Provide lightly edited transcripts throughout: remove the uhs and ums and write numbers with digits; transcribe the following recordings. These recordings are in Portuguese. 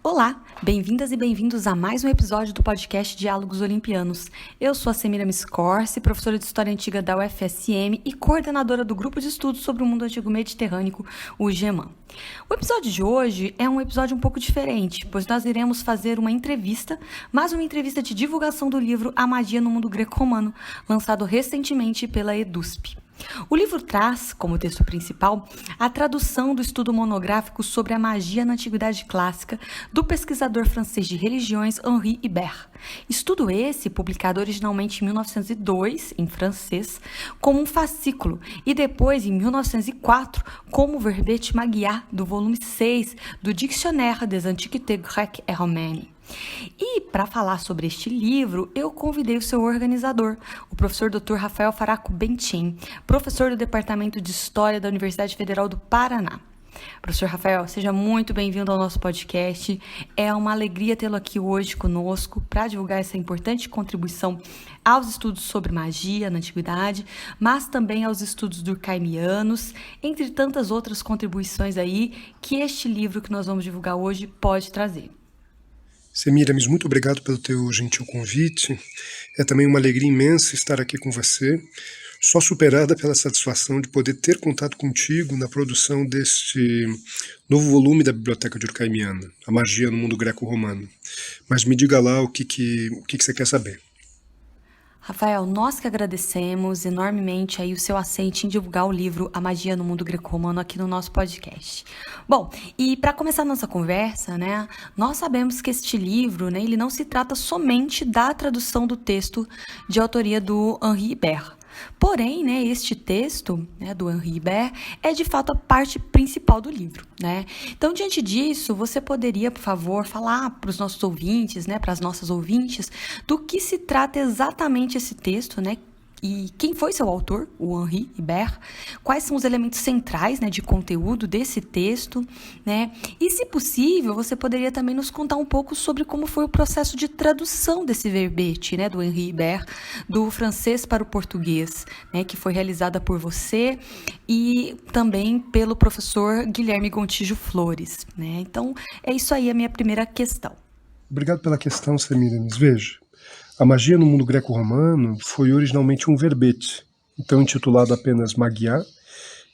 Olá, bem-vindas e bem-vindos a mais um episódio do podcast Diálogos Olimpianos. Eu sou a Semiramis Corsi, professora de História Antiga da UFSM e coordenadora do Grupo de Estudos sobre o Mundo Antigo Mediterrâneo, o GEMAN. O episódio de hoje é um episódio um pouco diferente, pois nós iremos fazer uma entrevista, mas uma entrevista de divulgação do livro A Magia no Mundo Greco-Romano, lançado recentemente pela EDUSP. O livro traz, como texto principal, a tradução do estudo monográfico sobre a magia na Antiguidade Clássica do pesquisador francês de religiões Henri Ibert. Estudo esse, publicado originalmente em 1902, em francês, como um fascículo, e depois, em 1904, como verbete Magyar, do volume 6 do Dictionnaire des Antiquités Grecques et Romaines. E, para falar sobre este livro, eu convidei o seu organizador, o professor Dr. Rafael Faraco Bentin, professor do Departamento de História da Universidade Federal do Paraná. Professor Rafael, seja muito bem-vindo ao nosso podcast. É uma alegria tê-lo aqui hoje conosco para divulgar essa importante contribuição aos estudos sobre magia na Antiguidade, mas também aos estudos durkheimianos, entre tantas outras contribuições aí que este livro que nós vamos divulgar hoje pode trazer. Semiramis, muito obrigado pelo teu gentil convite. É também uma alegria imensa estar aqui com você, só superada pela satisfação de poder ter contato contigo na produção deste novo volume da Biblioteca Durkheimiana, A Magia no Mundo Greco-Romano. Mas me diga lá o que você quer saber. Rafael, nós que agradecemos enormemente aí o seu aceite em divulgar o livro A Magia no Mundo Greco-Romano aqui no nosso podcast. Bom, e para começar a nossa conversa, né, nós sabemos que este livro, né, ele não se trata somente da tradução do texto de autoria do Henri Ibert. Porém, né, este texto, né, do Henri Ibert é de fato a parte principal do livro, né? Então, diante disso, você poderia, por favor, falar para os nossos ouvintes, né, para as nossas ouvintes, do que se trata exatamente esse texto, né? E quem foi seu autor, o Henri Ibert? Quais são os elementos centrais, né, de conteúdo desse texto, né? E, se possível, você poderia também nos contar um pouco sobre como foi o processo de tradução desse verbete, né, do Henri Ibert, do francês para o português, né, que foi realizada por você e também pelo professor Guilherme Gontijo Flores, né? Então, é isso aí a minha primeira questão. Obrigado pela questão, Semiramis. Veja, a magia no mundo greco-romano foi originalmente um verbete, então intitulado apenas Magyar,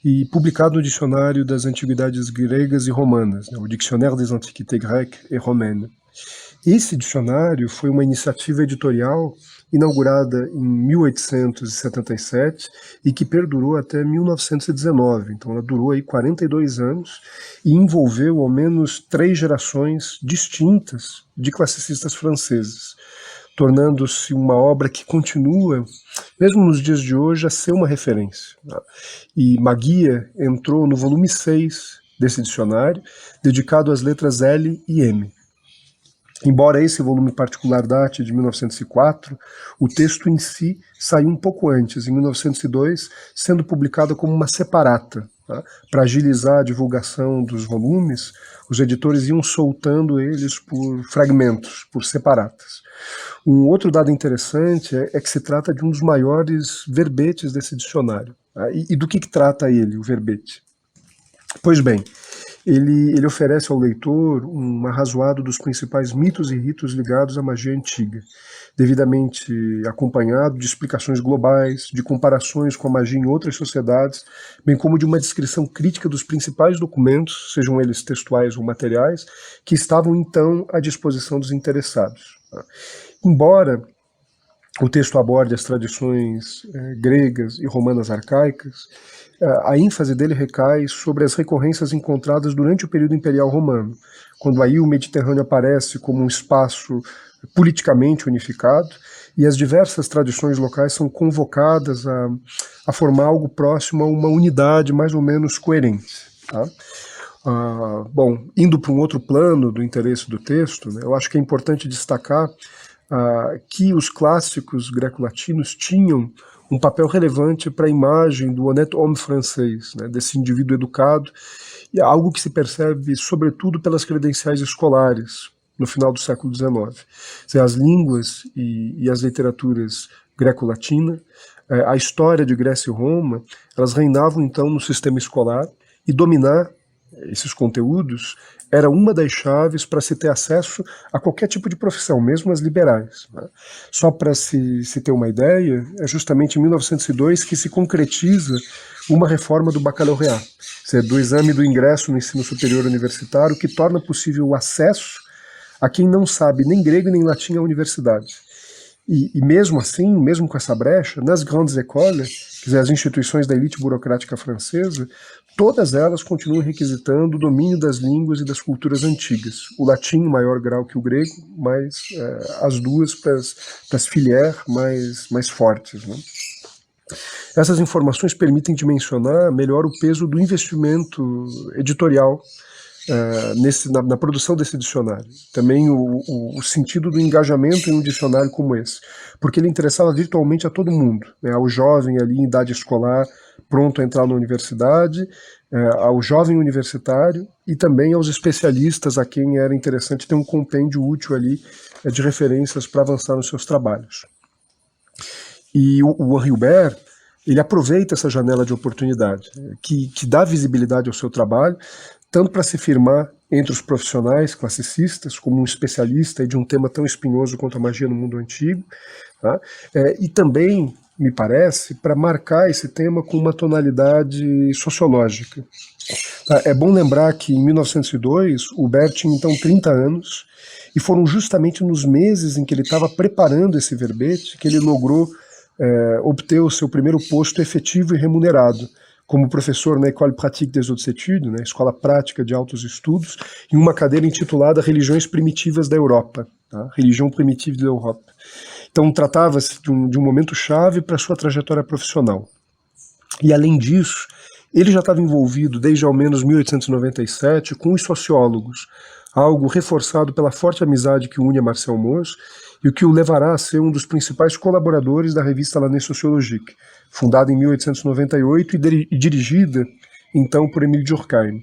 e publicado no Dicionário das Antiguidades Gregas e Romanas, o Dictionnaire des Antiquités Grecques et Romaines. Esse dicionário foi uma iniciativa editorial inaugurada em 1877 e que perdurou até 1919. Então ela durou aí 42 anos e envolveu ao menos 3 gerações distintas de classicistas franceses, tornando-se uma obra que continua, mesmo nos dias de hoje, a ser uma referência. E Magia entrou no volume 6 desse dicionário, dedicado às letras L e M. Embora esse volume particular date de 1904, o texto em si saiu um pouco antes, em 1902, sendo publicado como uma separata. Para agilizar a divulgação dos volumes, os editores iam soltando eles por fragmentos, por separatas. Um outro dado interessante é que se trata de um dos maiores verbetes desse dicionário. E do que trata ele, o verbete? Pois bem, ele oferece ao leitor um arrazoado dos principais mitos e ritos ligados à magia antiga, devidamente acompanhado de explicações globais, de comparações com a magia em outras sociedades, bem como de uma descrição crítica dos principais documentos, sejam eles textuais ou materiais, que estavam então à disposição dos interessados. Embora o texto aborde as tradições gregas e romanas arcaicas, a ênfase dele recai sobre as recorrências encontradas durante o período imperial romano, quando aí o Mediterrâneo aparece como um espaço politicamente unificado e as diversas tradições locais são convocadas a formar algo próximo a uma unidade mais ou menos coerente. Tá? Bom, indo para um outro plano do interesse do texto, né, eu acho que é importante destacar que os clássicos greco-latinos tinham um papel relevante para a imagem do honnête homme francês, né, desse indivíduo educado, e algo que se percebe sobretudo pelas credenciais escolares no final do século XIX. As línguas e as literaturas greco-latina, a história de Grécia e Roma, elas reinavam então no sistema escolar, e dominar esses conteúdos, era uma das chaves para se ter acesso a qualquer tipo de profissão, mesmo as liberais, né? Só para se ter uma ideia, é justamente em 1902 que se concretiza uma reforma do bacalaureat, do exame do ingresso no ensino superior universitário, que torna possível o acesso a quem não sabe nem grego nem latim à universidade. E mesmo assim, mesmo com essa brecha, nas grandes écoles, quer dizer, as instituições da elite burocrática francesa, todas elas continuam requisitando o domínio das línguas e das culturas antigas. O latim em maior grau que o grego, mas as duas para as filières mais fortes, né? Essas informações permitem dimensionar melhor o peso do investimento editorial na produção desse dicionário. Também o sentido do engajamento em um dicionário como esse, porque ele interessava virtualmente a todo mundo, né, ao jovem ali em idade escolar, pronto a entrar na universidade, ao jovem universitário e também aos especialistas a quem era interessante ter um compêndio útil ali de referências para avançar nos seus trabalhos. E o Henri Hubert, ele aproveita essa janela de oportunidade, que dá visibilidade ao seu trabalho, tanto para se firmar entre os profissionais classicistas, como um especialista de um tema tão espinhoso quanto a magia no mundo antigo, tá? E também, me parece, para marcar esse tema com uma sociológica. Tá? É bom lembrar que em 1902, o Hubert tinha então 30 anos, e foram justamente nos meses em que ele estava preparando esse verbete que ele logrou obter o seu primeiro posto efetivo e remunerado, como professor na École Pratique des Hautes Études, né, Escola Prática de Altos Estudos, em uma cadeira intitulada Religiões Primitivas da Europa, tá? Religião Primitive da Europa. Então tratava-se de um momento chave para a sua trajetória profissional. E além disso, ele já estava envolvido desde ao menos 1897 com os sociólogos, algo reforçado pela forte amizade que une a Marcel Mauss e o que o levará a ser um dos principais colaboradores da revista L'Année Sociologique, fundada em 1898 e dirigida então por Émile Durkheim.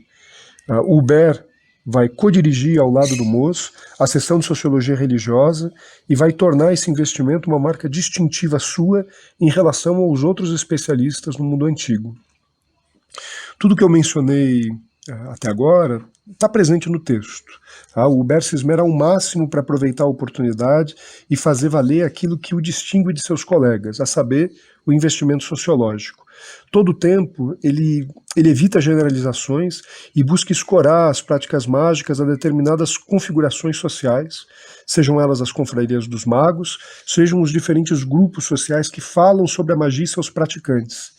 O Hubert vai codirigir ao lado do Mauss a seção de Sociologia Religiosa e vai tornar esse investimento uma marca distintiva sua em relação aos outros especialistas no mundo antigo. Tudo que eu mencionei até agora está presente no texto. O Hubert se esmera ao máximo para aproveitar a oportunidade e fazer valer aquilo que o distingue de seus colegas, a saber, o investimento sociológico. Todo o tempo, ele evita generalizações e busca escorar as práticas mágicas a determinadas configurações sociais, sejam elas as confrarias dos magos, sejam os diferentes grupos sociais que falam sobre a magia e seus praticantes.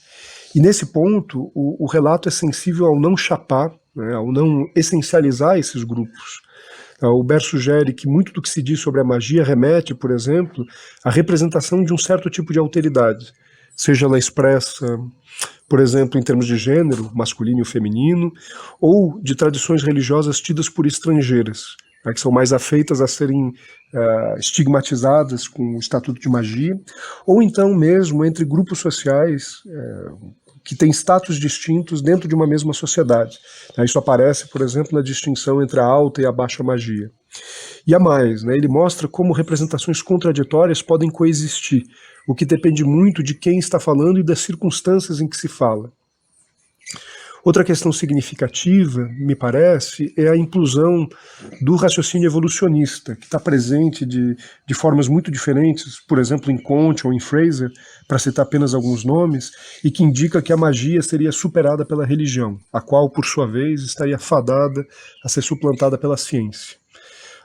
E nesse ponto, o relato é sensível ao não chapar, né, ao não essencializar esses grupos. O Hubert sugere que muito do que se diz sobre a magia remete, por exemplo, à representação de um certo tipo de alteridade, seja ela expressa, por exemplo, em termos de gênero, masculino e feminino, ou de tradições religiosas tidas por estrangeiras, né, que são mais afeitas a serem estigmatizadas com o estatuto de magia, ou então mesmo entre grupos sociais que têm status distintos dentro de uma mesma sociedade. Isso aparece, por exemplo, na distinção entre a alta e a baixa magia. E a mais, né, ele mostra como representações contraditórias podem coexistir, o que depende muito de quem está falando e das circunstâncias em que se fala. Outra questão significativa, me parece, é a inclusão do raciocínio evolucionista, que está presente de formas muito diferentes, por exemplo, em Comte ou em Fraser, para citar apenas alguns nomes, e que indica que a magia seria superada pela religião, a qual, por sua vez, estaria fadada a ser suplantada pela ciência.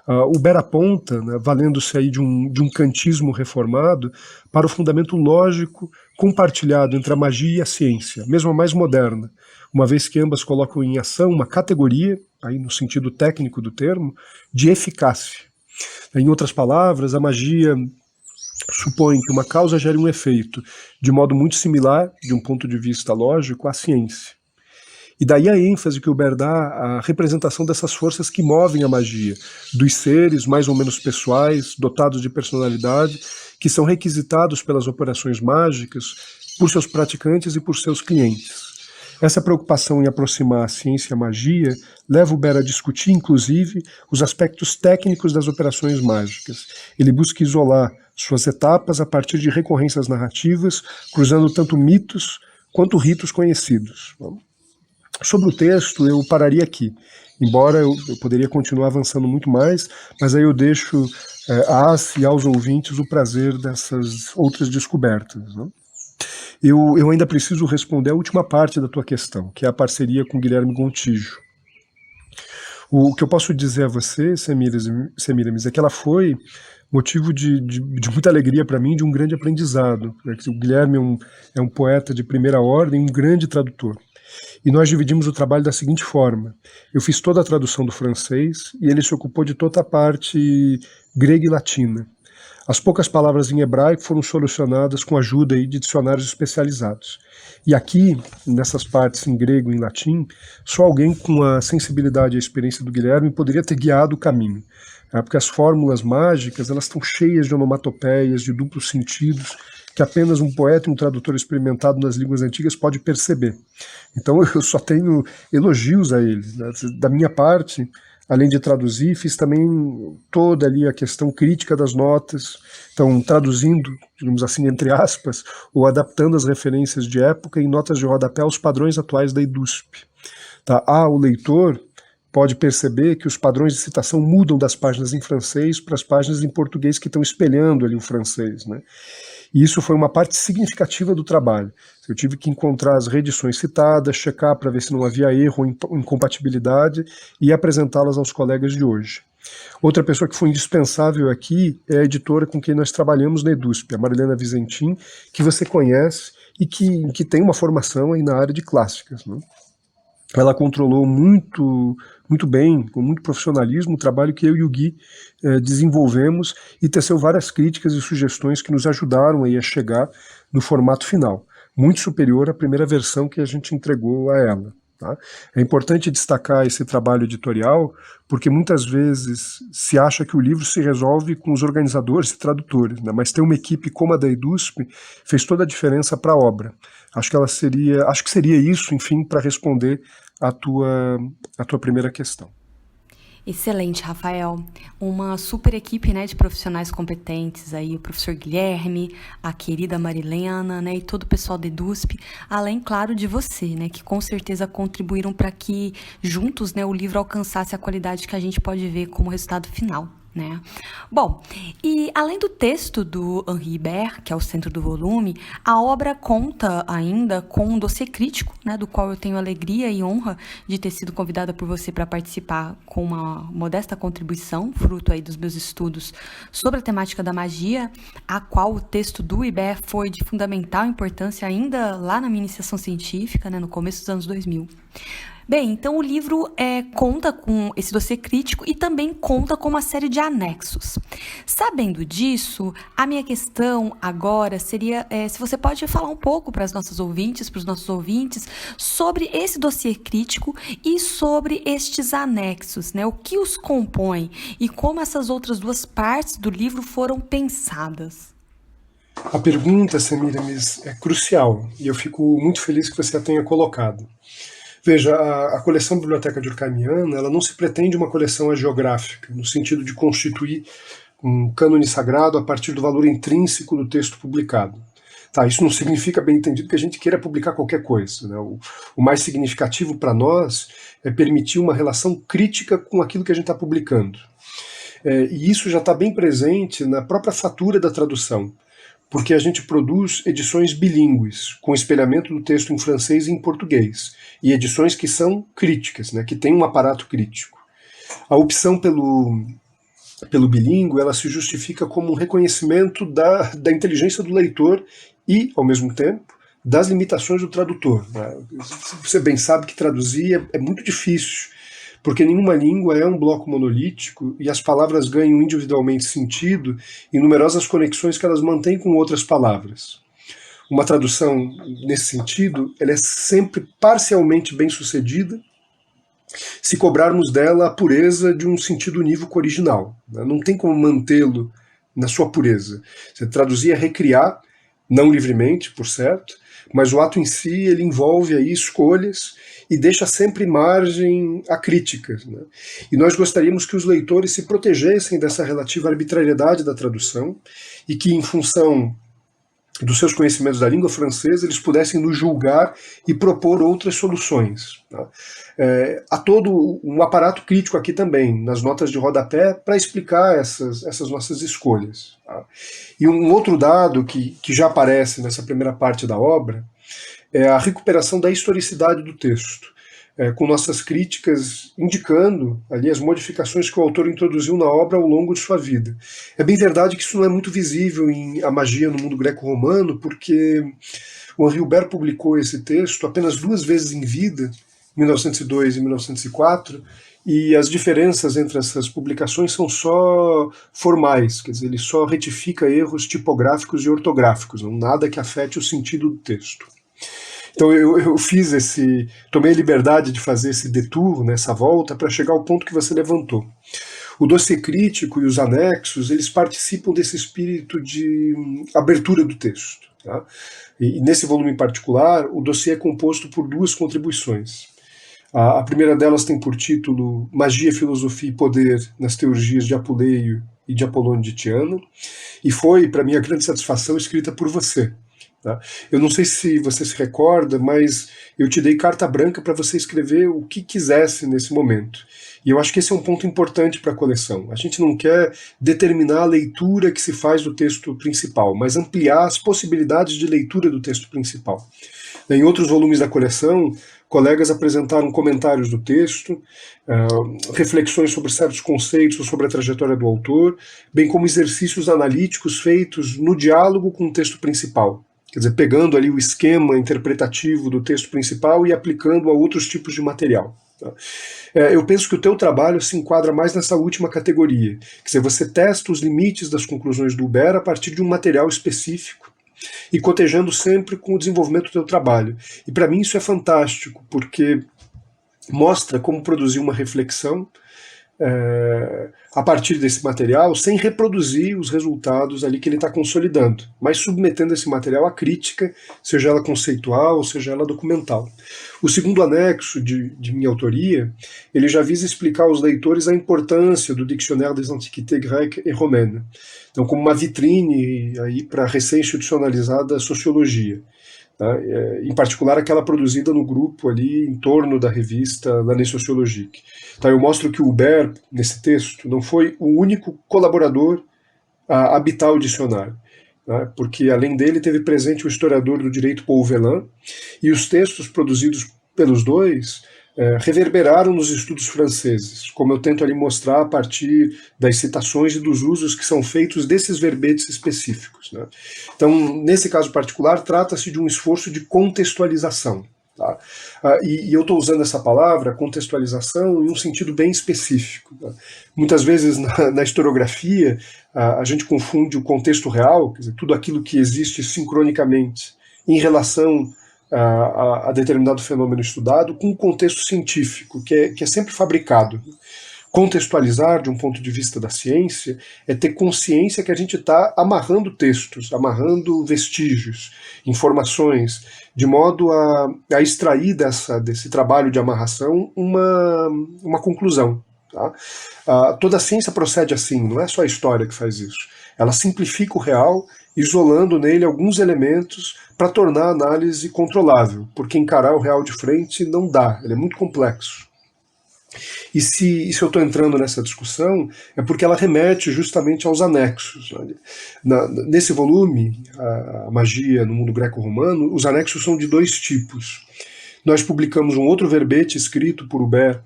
O Hubert aponta, né, valendo-se aí de um kantismo reformado, para o fundamento lógico compartilhado entre a magia e a ciência, mesmo a mais moderna, uma vez que ambas colocam em ação uma categoria, aí no sentido técnico do termo, de eficácia. Em outras palavras, a magia supõe que uma causa gere um efeito, de modo muito similar, de um ponto de vista lógico, à ciência. E daí a ênfase que o Hubert dá à representação dessas forças que movem a magia, dos seres mais ou menos pessoais, dotados de personalidade, que são requisitados pelas operações mágicas por seus praticantes e por seus clientes. Essa preocupação em aproximar a ciência e a magia leva o Hubert a discutir, inclusive, os aspectos técnicos das operações mágicas. Ele busca isolar suas etapas a partir de recorrências narrativas, cruzando tanto mitos quanto ritos conhecidos. Sobre o texto, eu pararia aqui, embora eu poderia continuar avançando muito mais, mas aí eu deixo às e aos ouvintes o prazer dessas outras descobertas, né? Eu ainda preciso responder a última parte da tua questão, que é a parceria com Guilherme Gontijo. O que eu posso dizer a você, Semiramis, é que ela foi motivo de muita alegria para mim, de um grande aprendizado. O Guilherme é um poeta de primeira ordem, um grande tradutor. E nós dividimos o trabalho da seguinte forma: eu fiz toda a tradução do francês e ele se ocupou de toda a parte grega e latina. As poucas palavras em hebraico foram solucionadas com a ajuda aí de dicionários especializados. E aqui, nessas partes em grego e em latim, só alguém com a sensibilidade e a experiência do Guilherme poderia ter guiado o caminho. Porque as fórmulas mágicas, elas estão cheias de onomatopeias, de duplos sentidos, que apenas um poeta e um tradutor experimentado nas línguas antigas pode perceber. Então eu só tenho elogios a ele, né? Da minha parte, além de traduzir, fiz também toda ali a questão crítica das notas, então traduzindo, digamos assim, entre aspas, ou adaptando as referências de época em notas de rodapé aos padrões atuais da EDUSP. Tá? O leitor pode perceber que os padrões de citação mudam das páginas em francês para as páginas em português que estão espelhando ali o francês, né? E isso foi uma parte significativa do trabalho. Eu tive que encontrar as reedições citadas, checar para ver se não havia erro ou incompatibilidade e apresentá-las aos colegas de hoje. Outra pessoa que foi indispensável aqui é a editora com quem nós trabalhamos na EDUSP, a Marilena Vizentin, que você conhece e que tem uma formação aí na área de clássicas, né? Ela controlou muito bem, com muito profissionalismo, o trabalho que eu e o Gui desenvolvemos e teceu várias críticas e sugestões que nos ajudaram aí a chegar no formato final, muito superior à primeira versão que a gente entregou a ela. Tá? É importante destacar esse trabalho editorial, porque muitas vezes se acha que o livro se resolve com os organizadores e tradutores, né? Mas ter uma equipe como a da EDUSP fez toda a diferença para a obra. Acho que seria isso, enfim, para responder a tua primeira questão. Excelente, Rafael. Uma super equipe, né, de profissionais competentes aí, o professor Guilherme, a querida Marilena, né, e todo o pessoal da EDUSP, além, claro, de você, né, que com certeza contribuíram para que juntos, né, o livro alcançasse a qualidade que a gente pode ver como resultado final. Né? Bom, e além do texto do Henri Ibert, que é o centro do volume, a obra conta ainda com um dossiê crítico, né, do qual eu tenho alegria e honra de ter sido convidada por você para participar com uma modesta contribuição, fruto aí dos meus estudos sobre a temática da magia, a qual o texto do Ibert foi de fundamental importância ainda lá na minha iniciação científica, né, no começo dos anos 2000. Bem, então o livro conta com esse dossiê crítico e também conta com uma série de anexos. Sabendo disso, a minha questão agora seria se você pode falar um pouco para os nossos ouvintes, sobre esse dossiê crítico e sobre estes anexos, né? O que os compõe e como essas outras duas partes do livro foram pensadas. A pergunta, Semiramis, é crucial e eu fico muito feliz que você a tenha colocado. Veja, a coleção Biblioteca Durkheimiana, ela não se pretende uma coleção hagiográfica, no sentido de constituir um cânone sagrado a partir do valor intrínseco do texto publicado. Tá, isso não significa, bem entendido, que a gente queira publicar qualquer coisa, né? O mais significativo para nós é permitir uma relação crítica com aquilo que a gente está publicando. E isso já está bem presente na própria fatura da tradução, porque a gente produz edições bilíngues, com espelhamento do texto em francês e em português, e edições que são críticas, né, que têm um aparato crítico. A opção pelo bilíngue, ela se justifica como um reconhecimento da inteligência do leitor e, ao mesmo tempo, das limitações do tradutor, né? Você bem sabe que traduzir é muito difícil, porque nenhuma língua é um bloco monolítico e as palavras ganham individualmente sentido em numerosas conexões que elas mantêm com outras palavras. Uma tradução, nesse sentido, ela é sempre parcialmente bem-sucedida se cobrarmos dela a pureza de um sentido unívoco original. Não tem como mantê-lo na sua pureza. Você traduzir é recriar, não livremente, por certo, mas o ato em si ele envolve aí escolhas e deixa sempre margem a críticas, né? E nós gostaríamos que os leitores se protegessem dessa relativa arbitrariedade da tradução e que, em função dos seus conhecimentos da língua francesa, eles pudessem nos julgar e propor outras soluções. Tá? Há todo um aparato crítico aqui também, nas notas de rodapé, para explicar essas nossas escolhas. Tá? E um outro dado que já aparece nessa primeira parte da obra é a recuperação da historicidade do texto, com nossas críticas indicando ali as modificações que o autor introduziu na obra ao longo de sua vida. É bem verdade que isso não é muito visível em A Magia no Mundo Greco-Romano, porque o Henri Hubert publicou esse texto apenas 2 vezes em vida, em 1902 e 1904, e as diferenças entre essas publicações são só formais, quer dizer, ele só retifica erros tipográficos e ortográficos, não nada que afete o sentido do texto. Então eu tomei a liberdade de fazer esse detour, nessa volta, para chegar ao ponto que você levantou. O dossiê crítico e os anexos, eles participam desse espírito de abertura do texto. Tá? E nesse volume em particular, o dossiê é composto por 2 contribuições. A primeira delas tem por título Magia, Filosofia e Poder nas Teurgias de Apuleio e de Apolônio de Tiana, e foi, para minha grande satisfação, escrita por você. Tá? Eu não sei se você se recorda, mas eu te dei carta branca para você escrever o que quisesse nesse momento. E eu acho que esse é um ponto importante para a coleção. A gente não quer determinar a leitura que se faz do texto principal, mas ampliar as possibilidades de leitura do texto principal. Em outros volumes da coleção, colegas apresentaram comentários do texto, reflexões sobre certos conceitos ou sobre a trajetória do autor, bem como exercícios analíticos feitos no diálogo com o texto principal. Quer dizer, pegando ali o esquema interpretativo do texto principal e aplicando a outros tipos de material. Tá? Eu penso que o teu trabalho se enquadra mais nessa última categoria. Quer dizer, você testa os limites das conclusões do Hubert a partir de um material específico e cotejando sempre com o desenvolvimento do teu trabalho. E para mim isso é fantástico, porque mostra como produzir uma reflexão a partir desse material, sem reproduzir os resultados ali que ele está consolidando, mas submetendo esse material à crítica, seja ela conceitual ou seja ela documental. O segundo anexo de minha autoria, ele já visa explicar aos leitores a importância do Dictionnaire des Antiquités Grecques et Romaines, então como uma vitrine para a recém-institucionalizada sociologia. Tá? Em particular aquela produzida no grupo ali em torno da revista L'Année Sociologique. Tá? Eu mostro que o Hubert, nesse texto, não foi o único colaborador a habitar o dicionário, tá? Porque além dele teve presente o historiador do direito Paul Velin, e os textos produzidos pelos dois reverberaram nos estudos franceses, como eu tento ali mostrar a partir das citações e dos usos que são feitos desses verbetes específicos. Né? Então, nesse caso particular, trata-se de um esforço de contextualização. Tá? E eu estou usando essa palavra, contextualização, em um sentido bem específico. Tá? Muitas vezes na historiografia a gente confunde o contexto real, quer dizer, tudo aquilo que existe sincronicamente em relação a determinado fenômeno estudado, com o contexto científico, que é sempre fabricado. Contextualizar, de um ponto de vista da ciência, é ter consciência que a gente está amarrando textos, amarrando vestígios, informações, de modo a extrair desse trabalho de amarração uma conclusão. Tá? Toda a ciência procede assim, não é só a história que faz isso. Ela simplifica o real, isolando nele alguns elementos para tornar a análise controlável, porque encarar o real de frente não dá, ele é muito complexo. E se eu estou entrando nessa discussão, é porque ela remete justamente aos anexos. Nesse volume, A Magia no Mundo Greco-Romano, os anexos são de 2 tipos. Nós publicamos um outro verbete escrito por Hubert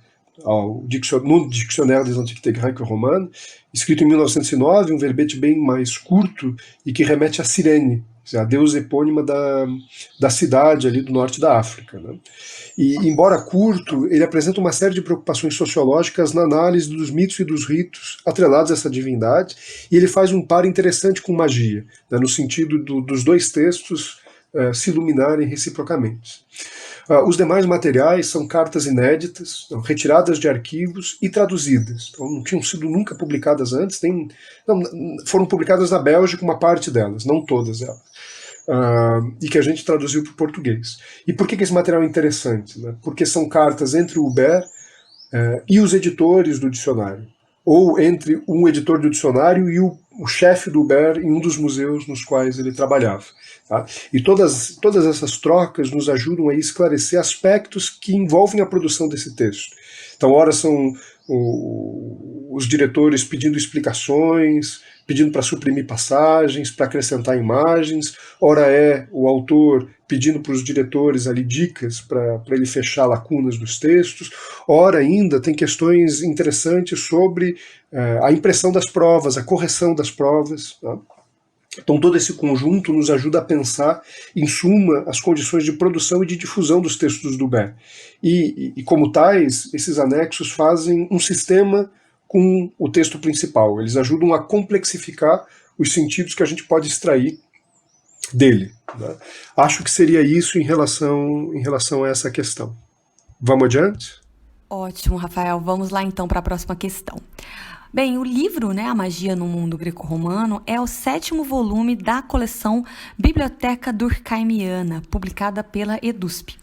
no Dictionnaire des Antiquités Grecques et Romaines, escrito em 1909, um verbete bem mais curto e que remete a Cirene, a deusa epônima da cidade ali do norte da África. Né? E, embora curto, ele apresenta uma série de preocupações sociológicas na análise dos mitos e dos ritos atrelados a essa divindade, e ele faz um par interessante com magia, né, no sentido dos 2 textos se iluminarem reciprocamente. Os demais materiais são cartas inéditas, retiradas de arquivos e traduzidas. Então, não tinham sido nunca publicadas antes, foram publicadas na Bélgica uma parte delas, não todas elas. E que a gente traduziu para o português. E por que esse material é interessante? Né? Porque são cartas entre o Hubert e os editores do dicionário. ou entre um editor de dicionário e o chefe do Hubert em um dos museus nos quais ele trabalhava. Tá? E todas essas trocas nos ajudam a esclarecer aspectos que envolvem a produção desse texto. Então, ora são os diretores pedindo explicações, pedindo para suprimir passagens, para acrescentar imagens, ora é o autor pedindo para os diretores ali dicas para ele fechar lacunas dos textos, ora ainda tem questões interessantes sobre a impressão das provas, a correção das provas. Tá? Então todo esse conjunto nos ajuda a pensar, em suma, as condições de produção e de difusão dos textos do Hubert. E como tais, esses anexos fazem um sistema com o texto principal. Eles ajudam a complexificar os sentidos que a gente pode extrair dele. Né? Acho que seria isso em relação a essa questão. Vamos adiante? Ótimo, Rafael. Vamos lá então para a próxima questão. Bem, o livro, A Magia no Mundo Greco-Romano, é o 7º volume da coleção Biblioteca Durkheimiana, publicada pela EDUSP.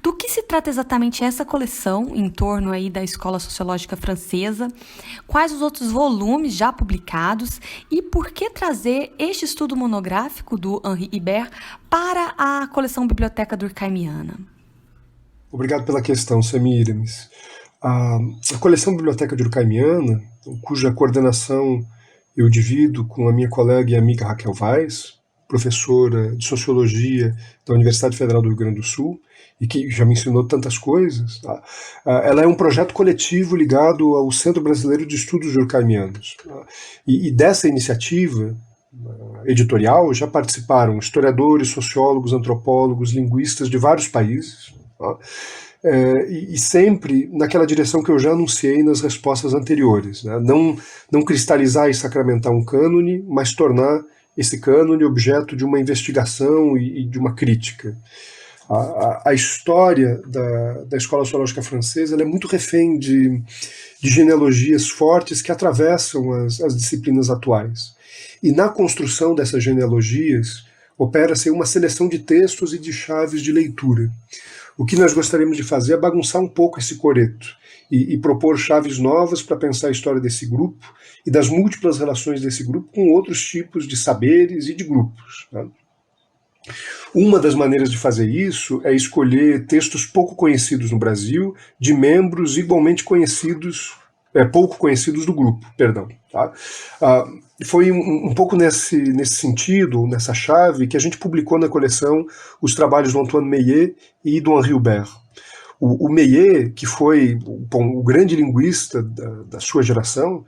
Do que se trata exatamente essa coleção, em torno aí da Escola Sociológica Francesa? Quais os outros volumes já publicados? E por que trazer este estudo monográfico do Henri Ibert para a coleção Biblioteca Durkheimiana? Obrigado pela questão, Semiramis. A coleção Biblioteca Durkheimiana, cuja coordenação eu divido com a minha colega e amiga Raquel Vaz, professora de Sociologia da Universidade Federal do Rio Grande do Sul, e que já me ensinou tantas coisas, tá? Ela é um projeto coletivo ligado ao Centro Brasileiro de Estudos Durkheimianos. Tá? E dessa iniciativa editorial já participaram historiadores, sociólogos, antropólogos, linguistas de vários países, tá? E sempre naquela direção que eu já anunciei nas respostas anteriores, né? Não cristalizar e sacramentar um cânone, mas tornar esse cânone objeto de uma investigação e de uma crítica. A história da Escola Sociológica Francesa ela é muito refém de genealogias fortes que atravessam as disciplinas atuais. E na construção dessas genealogias opera-se uma seleção de textos e de chaves de leitura. O que nós gostaríamos de fazer é bagunçar um pouco esse coreto e propor chaves novas para pensar a história desse grupo e das múltiplas relações desse grupo com outros tipos de saberes e de grupos. Né? Uma das maneiras de fazer isso é escolher textos pouco conhecidos no Brasil de membros igualmente conhecidos, pouco conhecidos do grupo, perdão. Tá? Foi um pouco nesse sentido, nessa chave, que a gente publicou na coleção os trabalhos do Antoine Meillet e do Henri Hubert. O Meillet, que foi o grande linguista da sua geração,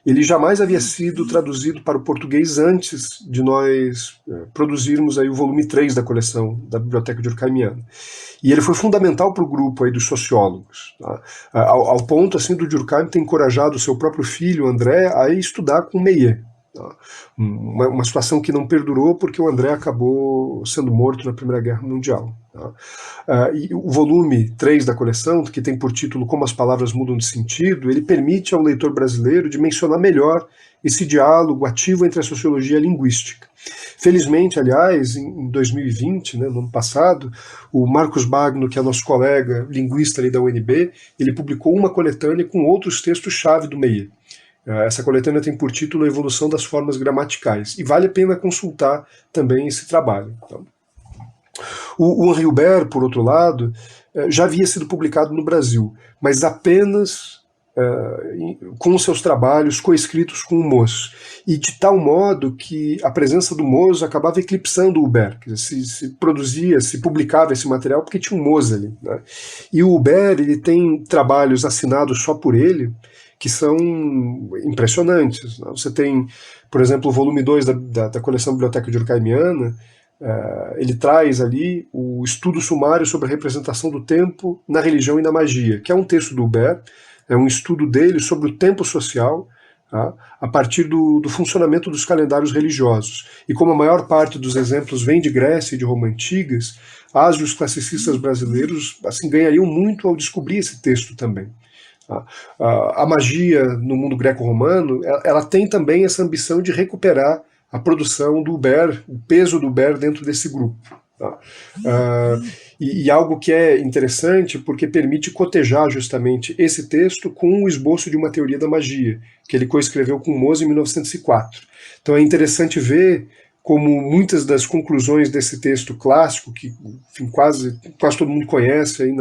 ele jamais havia sido traduzido para o português antes de nós produzirmos aí o volume 3 da coleção da Biblioteca Durkheimiana. E ele foi fundamental para o grupo aí dos sociólogos, tá? Ao ponto assim, do Durkheim ter encorajado o seu próprio filho, André, a estudar com Meillet. Tá? Uma situação que não perdurou porque o André acabou sendo morto na Primeira Guerra Mundial. Tá? E o volume 3 da coleção, que tem por título Como as Palavras Mudam de Sentido, ele permite ao leitor brasileiro dimensionar melhor esse diálogo ativo entre a sociologia e a linguística. Felizmente, aliás, em 2020, no ano passado, o Marcos Bagno, que é nosso colega linguista ali da UNB, ele publicou uma coletânea com outros textos-chave do Meillet. Essa coletânea tem por título A Evolução das Formas Gramaticais, e vale a pena consultar também esse trabalho. Então, o Henri Hubert, por outro lado, já havia sido publicado no Brasil, mas apenas com seus trabalhos coescritos com o Moz, e de tal modo que a presença do Moz acabava eclipsando o Hubert. Quer dizer, se publicava esse material porque tinha um Moz ali. Né? E o Hubert ele tem trabalhos assinados só por ele, que são impressionantes. Né? Você tem, por exemplo, o volume 2 da coleção Biblioteca Durkheimiana, ele traz ali o estudo sumário sobre a representação do tempo na religião e na magia, que é um texto do Hubert, é um estudo dele sobre o tempo social, tá? A partir do funcionamento dos calendários religiosos. E como a maior parte dos exemplos vem de Grécia e de Roma antigas, as e os classicistas brasileiros assim, ganhariam muito ao descobrir esse texto também. A magia no mundo greco-romano, ela tem também essa ambição de recuperar a produção do Hubert, o peso do Hubert dentro desse grupo. Tá? E algo que é interessante porque permite cotejar justamente esse texto com o esboço de uma teoria da magia, que ele coescreveu com Mohs em 1904. Então é interessante ver como muitas das conclusões desse texto clássico, que enfim, quase todo mundo conhece aí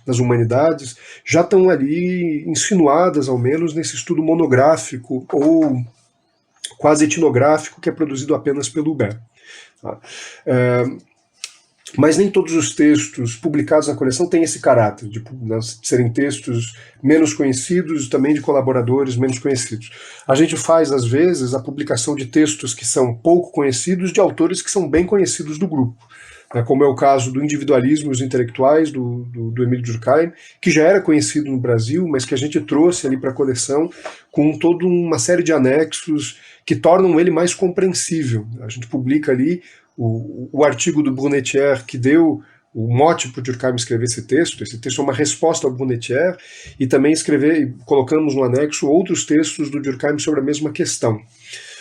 nas humanidades, já estão ali insinuadas, ao menos, nesse estudo monográfico ou quase etnográfico que é produzido apenas pelo Huber. Tá? Mas nem todos os textos publicados na coleção têm esse caráter de serem textos menos conhecidos, também de colaboradores menos conhecidos. A gente faz, às vezes, a publicação de textos que são pouco conhecidos de autores que são bem conhecidos do grupo, como é o caso do Individualismo e os Intelectuais, do Émile Durkheim, que já era conhecido no Brasil, mas que a gente trouxe ali para a coleção com toda uma série de anexos que tornam ele mais compreensível. A gente publica ali o artigo do Brunetière que deu o mote para o Durkheim escrever esse texto. Esse texto é uma resposta ao Brunetière, e também colocamos no anexo outros textos do Durkheim sobre a mesma questão.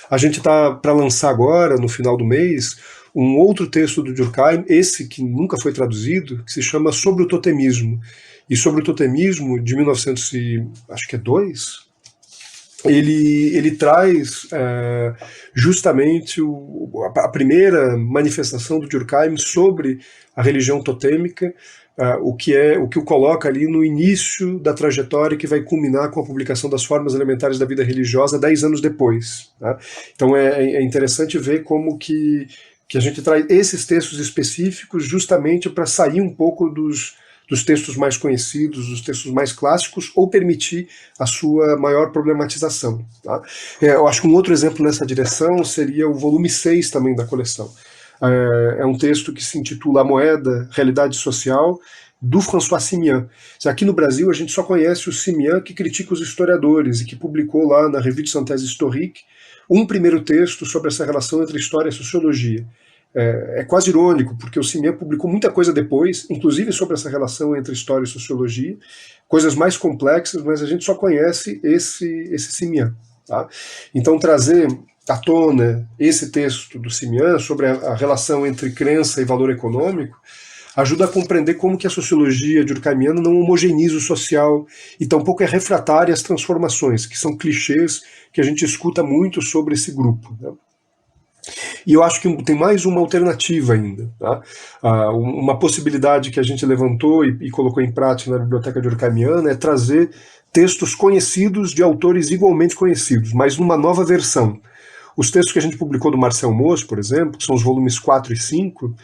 A gente está para lançar agora, no final do mês, um outro texto do Durkheim, esse que nunca foi traduzido, que se chama Sobre o Totemismo. E sobre o totemismo, de 1902, ele traz justamente a primeira manifestação do Durkheim sobre a religião totêmica, o que o coloca ali no início da trajetória que vai culminar com a publicação das Formas Elementares da Vida Religiosa 10 anos depois. Tá? Então é interessante ver como que a gente traz esses textos específicos justamente para sair um pouco dos textos mais conhecidos, dos textos mais clássicos, ou permitir a sua maior problematização. Tá? Eu acho que um outro exemplo nessa direção seria o volume 6 também da coleção. É um texto que se intitula A Moeda, Realidade Social, do François Simian. Aqui no Brasil a gente só conhece o Simian que critica os historiadores e que publicou lá na Revue de Synthèse Historique um primeiro texto sobre essa relação entre história e sociologia. É quase irônico, porque o Simian publicou muita coisa depois, inclusive sobre essa relação entre história e sociologia, coisas mais complexas, mas a gente só conhece esse Simian. Tá? Então trazer à tona esse texto do Simian sobre a relação entre crença e valor econômico ajuda a compreender como que a sociologia durkheimiana não homogeneiza o social e tampouco é refratária às transformações, que são clichês que a gente escuta muito sobre esse grupo. Né? E eu acho que tem mais uma alternativa ainda. Tá? Uma possibilidade que a gente levantou e colocou em prática na biblioteca durkheimiana é trazer textos conhecidos de autores igualmente conhecidos, mas numa nova versão. Os textos que a gente publicou do Marcel Mauss, por exemplo, que são os volumes 4 e 5,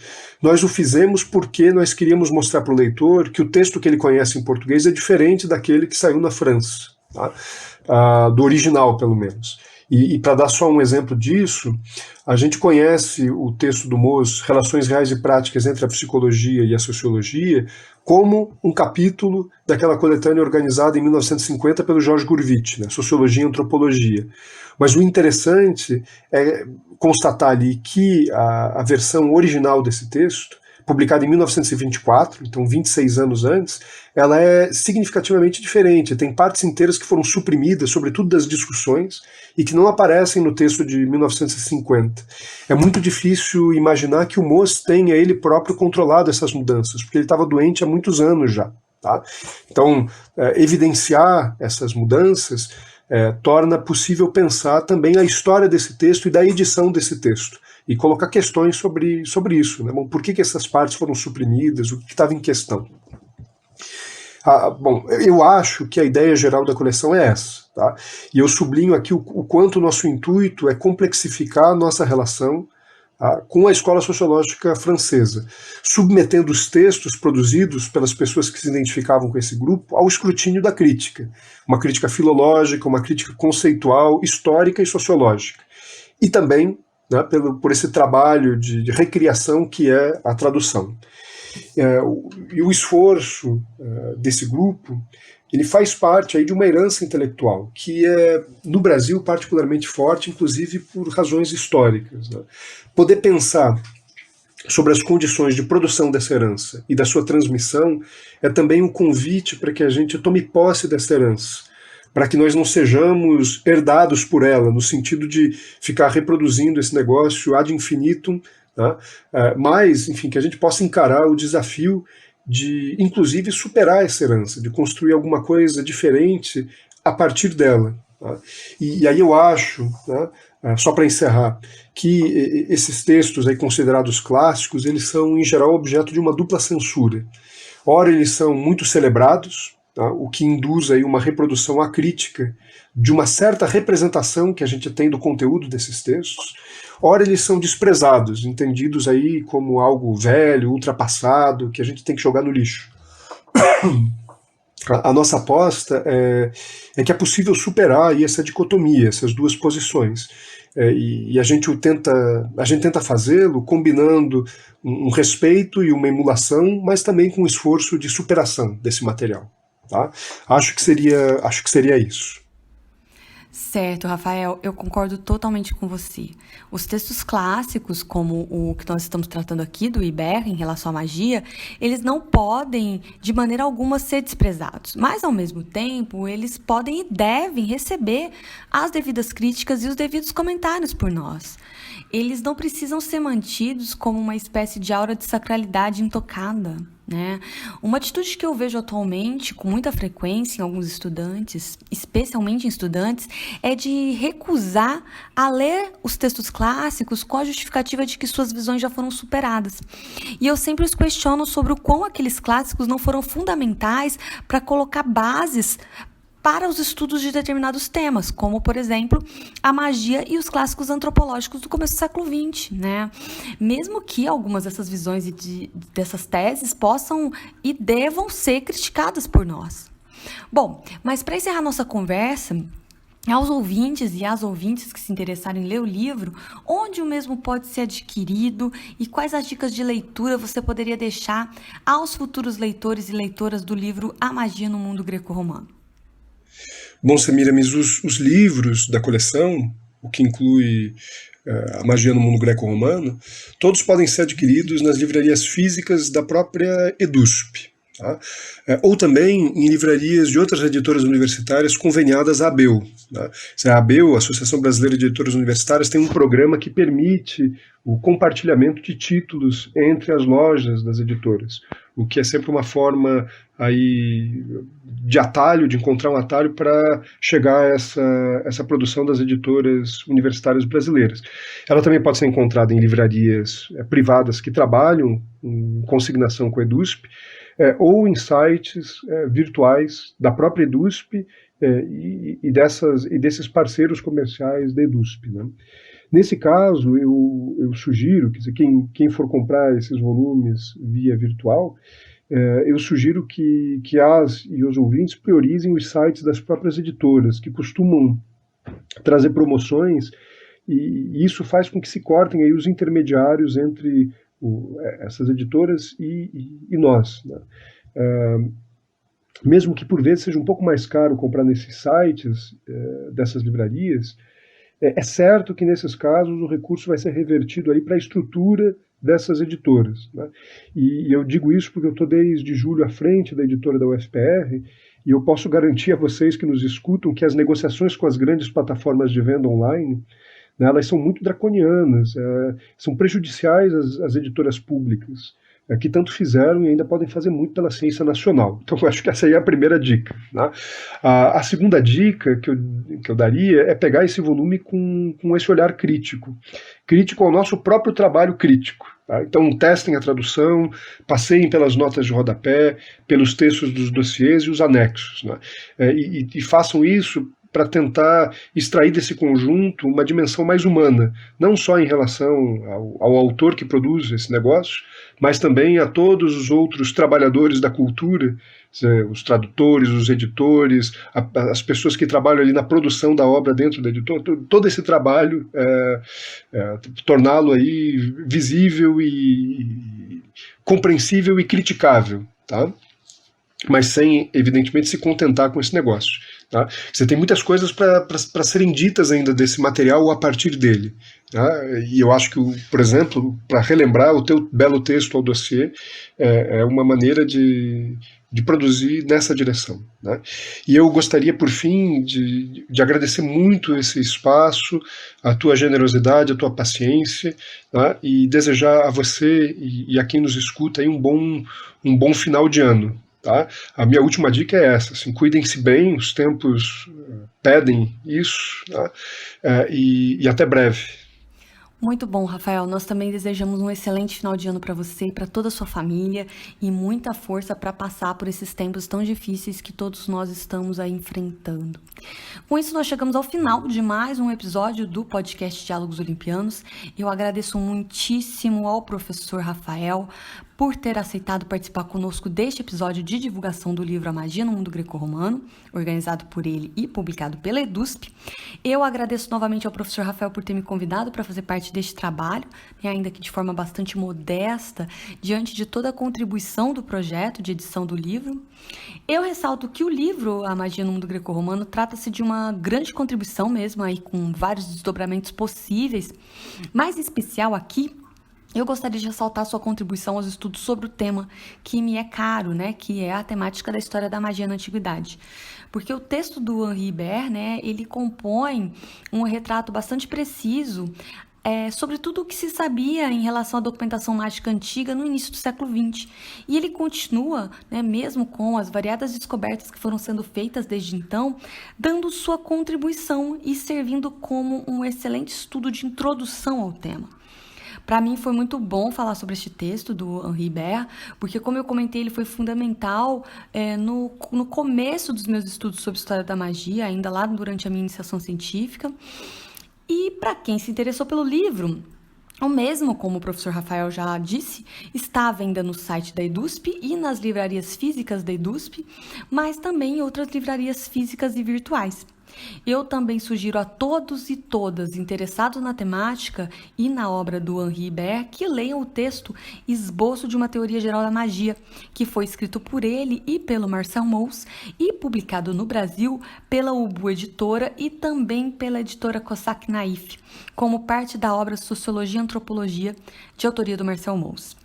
nós o fizemos porque nós queríamos mostrar para o leitor que o texto que ele conhece em português é diferente daquele que saiu na França, tá? Do original, pelo menos. E para dar só um exemplo disso, a gente conhece o texto do Mauss, Relações Reais e Práticas entre a Psicologia e a Sociologia, como um capítulo daquela coletânea organizada em 1950 pelo Georges Gurvitch, né, Sociologia e Antropologia. Mas o interessante é constatar ali que a versão original desse texto, publicada em 1924, então 26 anos antes, ela é significativamente diferente. Tem partes inteiras que foram suprimidas, sobretudo das discussões, e que não aparecem no texto de 1950. É muito difícil imaginar que o Mauss tenha ele próprio controlado essas mudanças, porque ele estava doente há muitos anos já. Tá? Então, evidenciar essas mudanças torna possível pensar também a história desse texto e da edição desse texto, e colocar questões sobre isso. Né? Bom, por que essas partes foram suprimidas? O que estava em questão? Bom, eu acho que a ideia geral da coleção é essa. Tá? E eu sublinho aqui o quanto o nosso intuito é complexificar a nossa relação com a escola sociológica francesa, submetendo os textos produzidos pelas pessoas que se identificavam com esse grupo ao escrutínio da crítica. Uma crítica filológica, uma crítica conceitual, histórica e sociológica. E também, né, por esse trabalho de recriação que é a tradução. E o esforço desse grupo, ele faz parte aí de uma herança intelectual que é, no Brasil, particularmente forte, inclusive por razões históricas. Né? Poder pensar sobre as condições de produção dessa herança e da sua transmissão é também um convite para que a gente tome posse dessa herança, para que nós não sejamos herdados por ela, no sentido de ficar reproduzindo esse negócio ad infinitum, tá? Mas, enfim, que a gente possa encarar o desafio de, inclusive, superar essa herança, de construir alguma coisa diferente a partir dela. Tá? E aí eu acho, né, só para encerrar, que esses textos aí considerados clássicos, eles são, em geral, objeto de uma dupla censura. Ora, eles são muito celebrados, tá, o que induz aí uma reprodução acrítica de uma certa representação que a gente tem do conteúdo desses textos. Ora, eles são desprezados, entendidos aí como algo velho, ultrapassado, que a gente tem que jogar no lixo. A nossa aposta é que é possível superar aí essa dicotomia, essas duas posições. E a gente tenta fazê-lo combinando um respeito e uma emulação, mas também com um esforço de superação desse material. Tá? Acho que seria isso. Certo, Rafael, eu concordo totalmente com você. Os textos clássicos, como o que nós estamos tratando aqui do Iber em relação à magia, eles não podem, de maneira alguma, ser desprezados. Mas, ao mesmo tempo, eles podem e devem receber as devidas críticas e os devidos comentários por nós. Eles não precisam ser mantidos como uma espécie de aura de sacralidade intocada, né? Uma atitude que eu vejo atualmente com muita frequência em alguns estudantes, especialmente em estudantes, é de recusar a ler os textos clássicos com a justificativa de que suas visões já foram superadas. E eu sempre os questiono sobre o quão aqueles clássicos não foram fundamentais para colocar bases para os estudos de determinados temas, como, por exemplo, a magia e os clássicos antropológicos do começo do século XX, né? Mesmo que algumas dessas visões e dessas teses possam e devam ser criticadas por nós. Bom, mas para encerrar nossa conversa, aos ouvintes e às ouvintes que se interessarem em ler o livro, onde o mesmo pode ser adquirido e quais as dicas de leitura você poderia deixar aos futuros leitores e leitoras do livro A Magia no Mundo Greco-Romano? Bom, Semiramis, os livros da coleção, o que inclui A Magia no Mundo Greco-Romano, todos podem ser adquiridos nas livrarias físicas da própria EDUSP, tá? Ou também em livrarias de outras editoras universitárias conveniadas à ABEU. Tá? A ABEU, a Associação Brasileira de Editoras Universitárias, tem um programa que permite o compartilhamento de títulos entre as lojas das editoras, o que é sempre uma forma aí de atalho, de encontrar um atalho para chegar a essa produção das editoras universitárias brasileiras. Ela também pode ser encontrada em livrarias privadas que trabalham em consignação com a EDUSP, ou em sites virtuais da própria EDUSP e desses parceiros comerciais da EDUSP, né? Nesse caso, eu sugiro, quer dizer, quem for comprar esses volumes via virtual, eu sugiro que as e os ouvintes priorizem os sites das próprias editoras, que costumam trazer promoções, e isso faz com que se cortem aí os intermediários entre essas editoras e nós, né? Mesmo que por vezes seja um pouco mais caro comprar nesses sites dessas livrarias, é certo que nesses casos o recurso vai ser revertido aí para a estrutura dessas editoras, né? E eu digo isso porque eu estou desde julho à frente da editora da UFPR, e eu posso garantir a vocês que nos escutam que as negociações com as grandes plataformas de venda online, né, elas são muito draconianas, são prejudiciais às editoras públicas, que tanto fizeram e ainda podem fazer muito pela ciência nacional. Então, eu acho que essa aí é a primeira dica, né? A segunda dica que eu daria é pegar esse volume com esse olhar crítico ao nosso próprio trabalho crítico. Tá? Então, testem a tradução, passeiem pelas notas de rodapé, pelos textos dos dossiês e os anexos, né? E façam isso para tentar extrair desse conjunto uma dimensão mais humana, não só em relação ao autor que produz esse negócio, mas também a todos os outros trabalhadores da cultura, os tradutores, os editores, as pessoas que trabalham ali na produção da obra dentro da editora, todo esse trabalho, torná-lo aí visível e compreensível e criticável, tá? Mas sem, evidentemente, se contentar com esse negócio. Tá? Você tem muitas coisas para serem ditas ainda desse material a partir dele. Tá? E eu acho que, por exemplo, para relembrar o teu belo texto ao dossiê, é uma maneira de produzir nessa direção. Né? E eu gostaria, por fim, de agradecer muito esse espaço, a tua generosidade, a tua paciência, tá? E desejar a você e a quem nos escuta aí um bom final de ano. Tá? A minha última dica é essa, assim, cuidem-se bem, os tempos pedem isso, tá? E até breve. Muito bom, Rafael. Nós também desejamos um excelente final de ano para você e para toda a sua família e muita força para passar por esses tempos tão difíceis que todos nós estamos aí enfrentando. Com isso, nós chegamos ao final de mais um episódio do podcast Diálogos Olimpianos. Eu agradeço muitíssimo ao professor Rafael por ter aceitado participar conosco deste episódio de divulgação do livro A Magia no Mundo Greco-Romano, organizado por ele e publicado pela EDUSP. Eu agradeço novamente ao professor Rafael por ter me convidado para fazer parte deste trabalho, ainda que de forma bastante modesta, diante de toda a contribuição do projeto de edição do livro. Eu ressalto que o livro A Magia no Mundo Greco-Romano trata-se de uma grande contribuição mesmo, aí, com vários desdobramentos possíveis, mas em especial aqui, eu gostaria de ressaltar sua contribuição aos estudos sobre o tema que me é caro, que é a temática da história da magia na Antiguidade. Porque o texto do Henri Ibert, ele compõe um retrato bastante preciso sobre tudo o que se sabia em relação à documentação mágica antiga no início do século XX. E ele continua, mesmo com as variadas descobertas que foram sendo feitas desde então, dando sua contribuição e servindo como um excelente estudo de introdução ao tema. Para mim foi muito bom falar sobre este texto do Henri Ibert, porque, como eu comentei, ele foi fundamental no começo dos meus estudos sobre história da magia, ainda lá durante a minha iniciação científica. E para quem se interessou pelo livro, o mesmo, como o professor Rafael já disse, está à venda no site da EDUSP e nas livrarias físicas da EDUSP, mas também em outras livrarias físicas e virtuais. Eu também sugiro a todos e todas interessados na temática e na obra do Henri Ibert que leiam o texto Esboço de uma Teoria Geral da Magia, que foi escrito por ele e pelo Marcel Mauss e publicado no Brasil pela Ubu Editora e também pela editora Cossack Naif, como parte da obra Sociologia e Antropologia, de autoria do Marcel Mauss.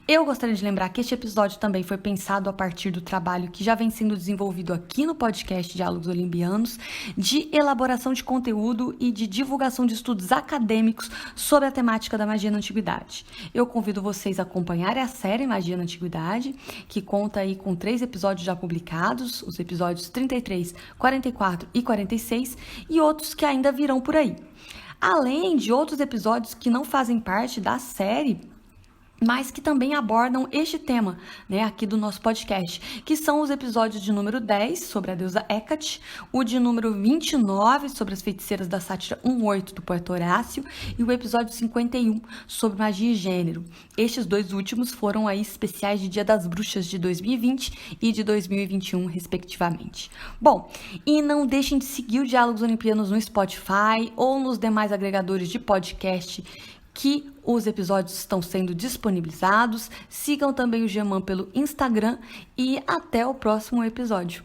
Eu gostaria de lembrar que este episódio também foi pensado a partir do trabalho que já vem sendo desenvolvido aqui no podcast Diálogos Olimpianos, de elaboração de conteúdo e de divulgação de estudos acadêmicos sobre a temática da magia na Antiguidade. Eu convido vocês a acompanharem a série Magia na Antiguidade, que conta aí com 3 episódios já publicados, os episódios 33, 44 e 46, e outros que ainda virão por aí. Além de outros episódios que não fazem parte da série, mas que também abordam este tema, aqui do nosso podcast, que são os episódios de número 10, sobre a deusa Hecate, o de número 29, sobre as feiticeiras da sátira 1/8 do poeta Horácio, e o episódio 51, sobre magia e gênero. Estes 2 últimos foram aí especiais de Dia das Bruxas de 2020 e de 2021, respectivamente. Bom, e não deixem de seguir o Diálogos Olimpianos no Spotify ou nos demais agregadores de podcast que os episódios estão sendo disponibilizados. Sigam também o Geman pelo Instagram e até o próximo episódio.